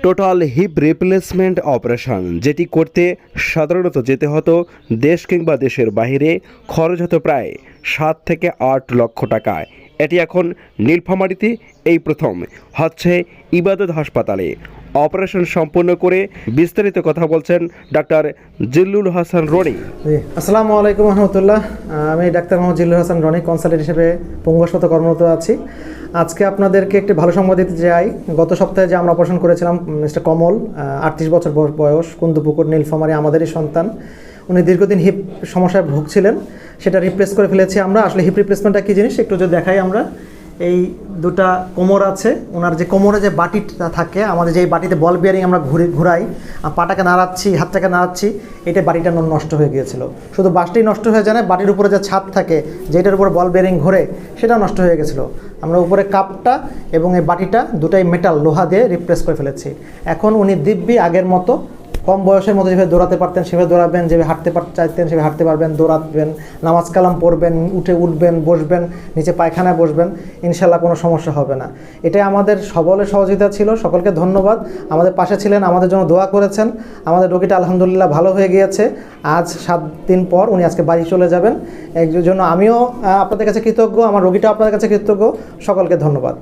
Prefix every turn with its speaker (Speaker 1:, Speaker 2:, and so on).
Speaker 1: Total hip replacement operation, যেটি করতে সাধারণত যেতে হতো দেশ কিংবা দেশের বাইরে, খরচ হতো প্রায় 7 থেকে 8 লক্ষ টাকা। এটি এখন নীলফামারীতে এই প্রথম হচ্ছে ইবাদত হাসপাতালে। অপারেশন সম্পূর্ণ করে বিস্তারিত কথা বলছেন ডাক্তার জিল্লুল হাসান রনি।
Speaker 2: আসসালামু আলাইকুম রহমতুল্লাহ। আমি ডাক্তার মোহাম্মদ জিল্লুল হাসান রনি, কনসালটেন্ট হিসেবে পঙ্গু হাসপাতালে কর্মরত আছি। আজকে আপনাদেরকে একটি ভালো সংবাদ দিতে চাই। গত সপ্তাহে যে আমরা অপারেশন করেছিলাম, মিস্টার কমল, 38 বছর বয়স, কুন্দুপুকুর, নীলফামারী, আমাদেরই সন্তান। উনি দীর্ঘদিন হিপ সমস্যায় ভুগছিলেন, সেটা রিপ্লেস করে ফেলেছি আমরা। আসলে হিপ রিপ্লেসমেন্টটা কী জিনিস একটু যদি দেখাই আমরা। এই দুটা কোমর আছে, ওনার যে কোমরে যে বাটিটা থাকে, আমাদের যে বাটিতে বল বিয়ারিং আমরা ঘুরাই, পাটাকে নাড়াচ্ছি, হাতটাকে নাড়াচ্ছি, এটা বাটিটা নষ্ট হয়ে গিয়েছিল। শুধু বাসটাই নষ্ট হয়ে যায় না, বাটির উপরে যে ছাদ থাকে, যেটার উপরে বল বিয়ারিং ঘোরে, সেটা নষ্ট হয়ে গেছিলো। আমরা উপরে কাপটা এবং এই বাটিটা দুটাই মেটাল, লোহা দিয়ে রিপ্লেস করে ফেলেছি। এখন উনি দিব্যি আগের মতো, কম বয়সের মতো যেভাবে দৌড়াতে পারতেন সেভাবে দৌড়াবেন, যেভাবে হাঁটতে চাইতেন সেভাবে হাঁটতে পারবেন, দৌড়াবেন, নামাজ কালাম পড়বেন, উঠবেন, বসবেন, নিচে পায়খানায় বসবেন, ইনশাল্লাহ কোনো সমস্যা হবে না। এটাই আমাদের সকলের সহযোগিতা ছিল। সকলকে ধন্যবাদ, আমাদের পাশে ছিলেন, আমাদের জন্য দোয়া করেছেন। আমাদের রোগীটা আলহামদুলিল্লাহ ভালো হয়ে গিয়েছে। আজ 7 দিন পর উনি আজকে বাড়ি চলে যাবেন। এর জন্য আমিও আপনাদের কাছে কৃতজ্ঞ, আমার রোগীটাও আপনাদের কাছে কৃতজ্ঞ। সকলকে ধন্যবাদ।